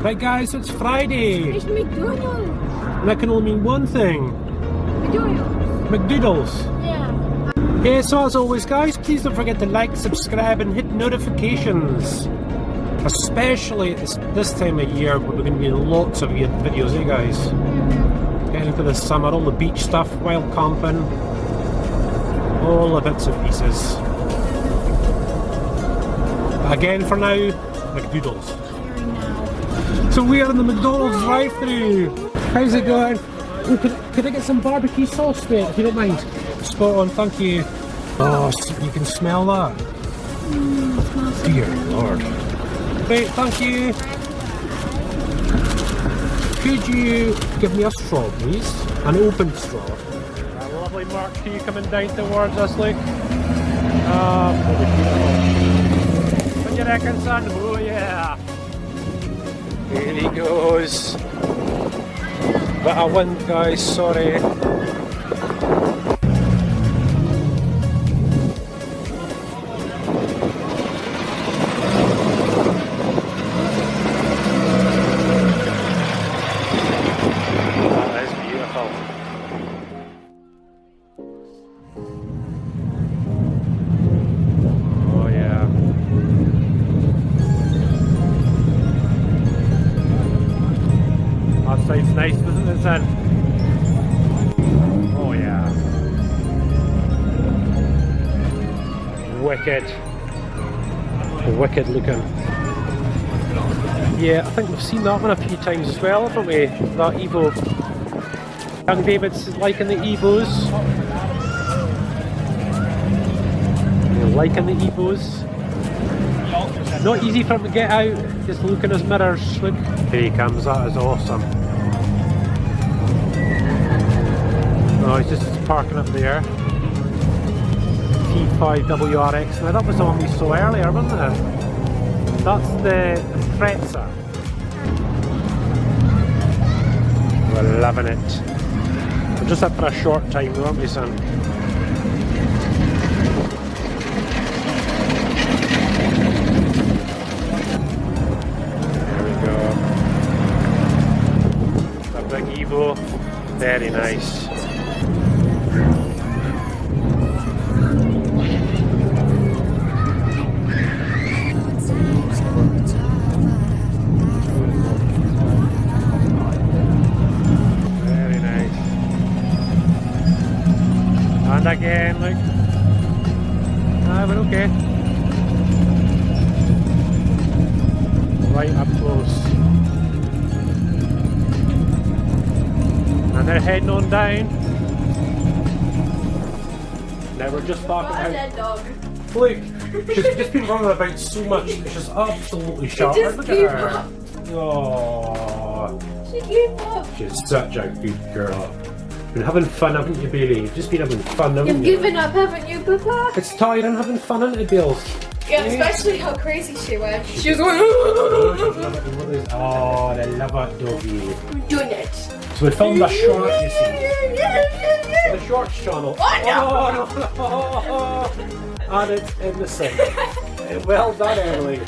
Right guys, it's Friday. It's McDonald's. And that can only mean one thing. McDoodles. Yeah. Yeah, so as always guys, please don't forget to like, subscribe and hit notifications. Especially at this time of year where we're going to be in lots of videos, eh guys? Getting into the summer, all the beach stuff, wild camping, all the bits and pieces. Again for now, McDoodles. So we are in the McDonald's drive-thru. How's it going? Oh, could I get some barbecue sauce, mate, if you don't mind? Spot on, thank you. Oh, you can smell that. Dear Lord. Wait, thank you. Could you give me a straw, please? An open straw. A lovely Mark II coming down towards us, look. What do you reckon, son? Oh yeah. Here he goes. But I win, guys, sorry. That is beautiful. Oh yeah. Outside's nice, doesn't it, son? Oh yeah. Wicked. Wicked looking. Yeah, I think we've seen that one a few times as well, haven't we? That Evo. Young David's liking the Evos. You're liking the Evos. Not easy for him to get out, just look in his mirrors. Look. Here he comes, that is awesome. Oh, he's just parking up there. T5WRX. Now that was the one we saw earlier, wasn't it? That's the Preza. We're loving it. We're just up for a short time, aren't we, son? There we go. A big Evo. Very nice. And again, look. Ah, but okay. Right up close. And they're heading on down. Now we're just talking about... Dead dog. Look, she's just been running about so much that she's absolutely shattered. Look at her. Oh, She gave up. she's such a good girl. Been having fun, haven't you, Bailey? You've just been having fun, haven't You've you? given up, haven't you, Papa? It's tiring having fun, isn't it, Bills? Yeah, especially how crazy she went. She was going, Oh, I love that doggy. we're doing it. So we filmed a short, you see. The Shorts channel. Oh, no. Oh, no. And it's in the sink. Well done, Emily.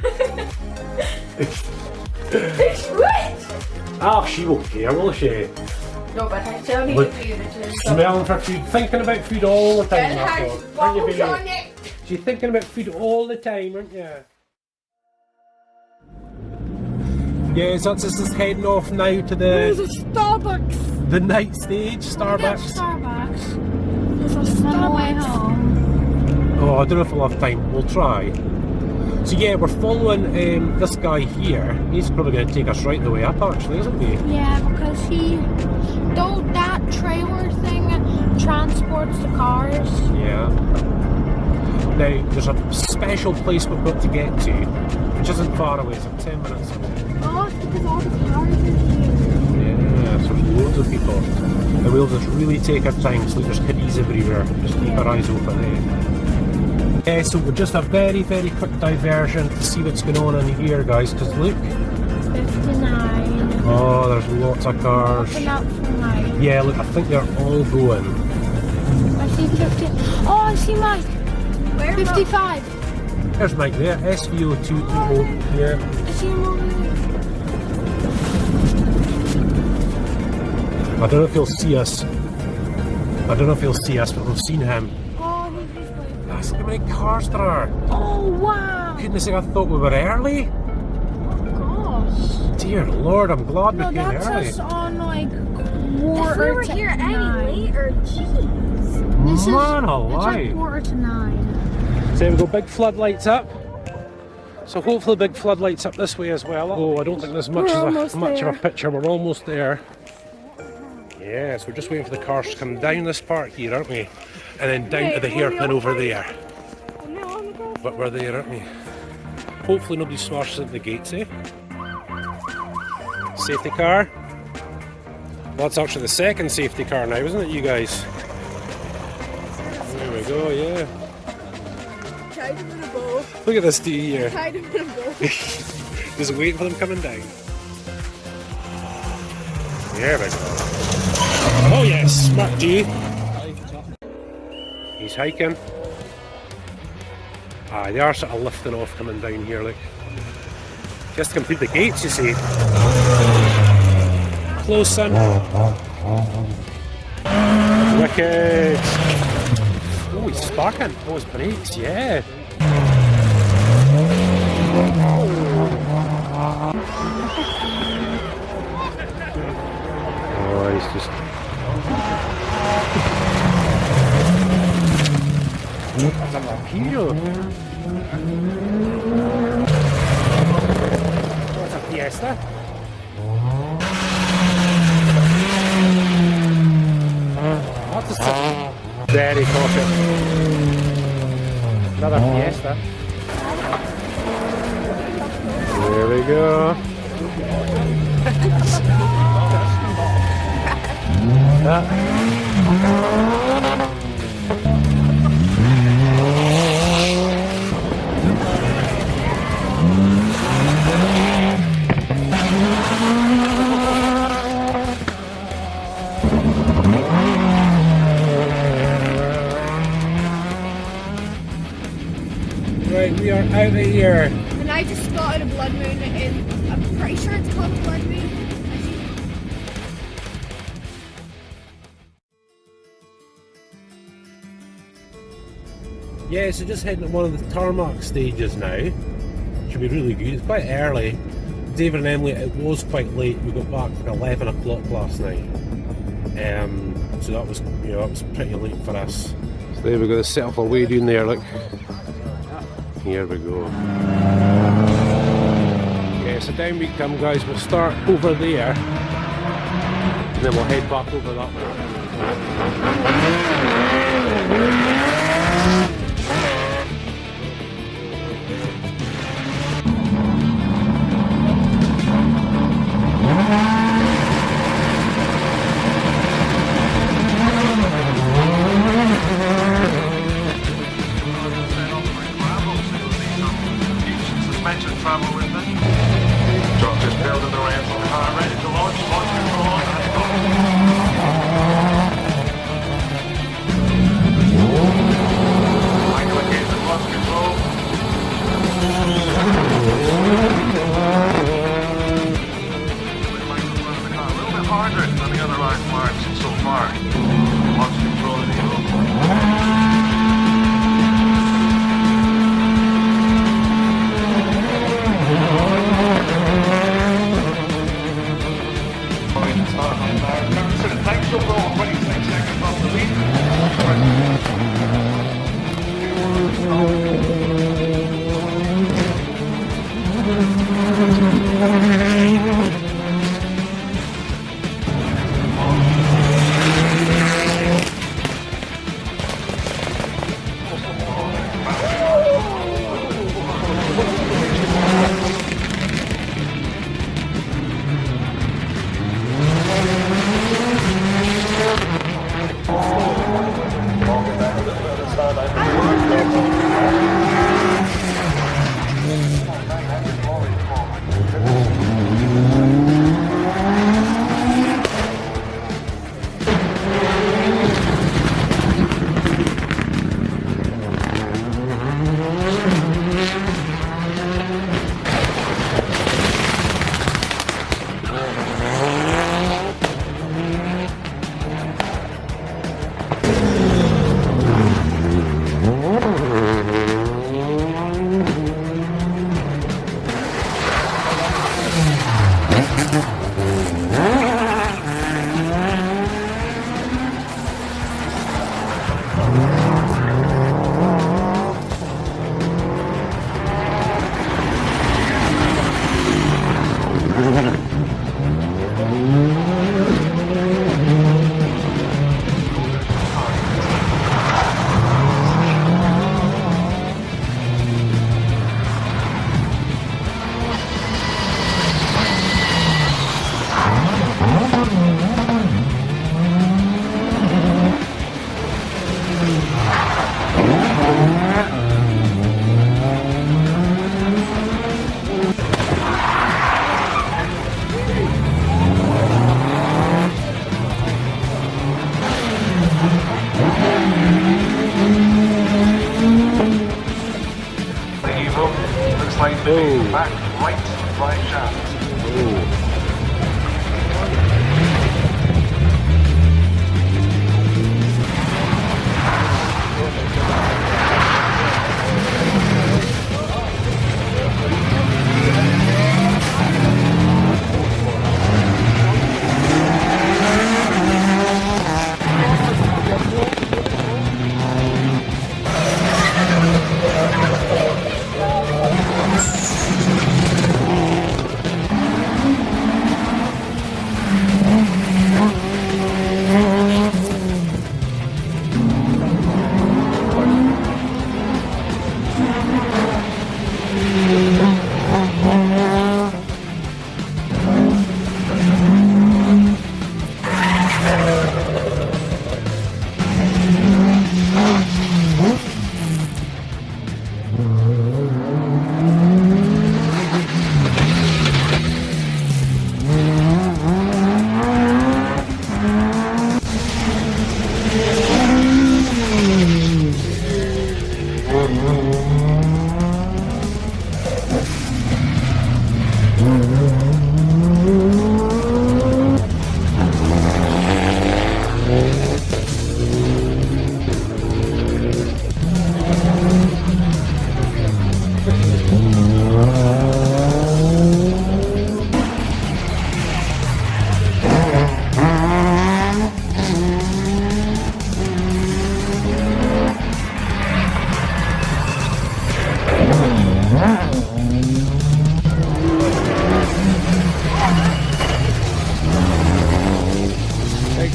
It's wet. Oh, she won't care, will she? No, but I still need Look, to feed it. Smelling for food, thinking about food all the time. It that's has all. Aren't you, bubbles Bailey? on it. She's thinking about food all the time, aren't you? Yeah, so it's just heading off now to There's the a Starbucks. the night stage, Starbucks. Starbucks. There's a Starbucks. Home. Oh, I don't know if we'll have time. We'll try. So yeah, we're following this guy here. He's probably going to take us right the way up, actually, isn't he? Yeah, because that trailer thing transports the cars. Yeah. Now, there's a special place we've got to get to, which isn't far away, it's like 10 minutes away. Oh, it's because all the cars are here. Yeah, so there's loads of people. And we'll just really take our time, so there's kiddies everywhere. Just keep our eyes open, eh? Yeah, so we're just a very, very quick diversion to see what's going on in here, guys, because look. 59. Oh, there's lots of cars. Open up for Mike. Yeah, look, I think they're all going. I see 50. Oh, I see Mike. Where? 55. There's Mike there, SVO2EO here. I see him over there. I don't know if he'll see us. I don't know if he'll see us, but we've seen him. Oh, he's this way. That's look how many cars there are. Oh, wow. Goodness sake, I thought we were early. Gosh. Dear Lord, I'm glad No, we came that's early. us on like If we quarter were to here any 9. later, jeez. This Man is alive. it's like quarter to 9. So we've got big floodlights up. So hopefully big floodlights up this way as well. Oh, I don't think there's much of a picture. We're almost there. Yes, we're just waiting for the cars to come down this part here, aren't we? And then down to the hairpin over there. But we're there, aren't we? Hopefully nobody smashes into the gates, eh? Safety car. Well, that's actually the second safety car now, isn't it, you guys? There we go, yeah. Look at this D here. Just waiting for them coming down. There we go. Oh yes, smart G. He's hiking. Ah, they are sort of lifting off coming down here, like. Just to complete the gates, you see. Close, son. Wicked. Oh, he's sparking. Oh, his brakes, yeah. Oh, he's just... That's a Vampiro. What's a Fiesta? That's a very cautious. Another Fiesta. There we go. Right, we are out of here. And I just spotted a blood moon in, I'm pretty sure it's called blood moon. Yeah, so just heading to one of the Tarmac stages now. Should be really good. It's quite early. David and Emily, it was quite late. We got back at 11 o'clock last night. So that was, that was pretty late for us. So there we go, the set up our way down there, look. Here we go. Yeah, so down we come, guys. We'll start over there. And then we'll head back over that way. Travel with me. John just building the ramp on the car, ready to launch control on. Back, right shaft.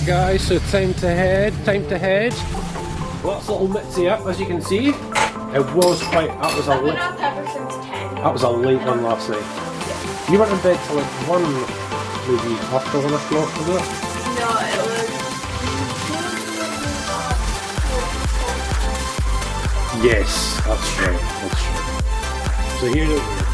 Guys, so time to head. Lots of little mitzy up, as you can see. It was quite, that was a I've been late, up ever since 10. that was a late one last night. You went in bed till like 1, maybe after 1 o'clock, was it? No, it was... Yes, that's right. So here it is.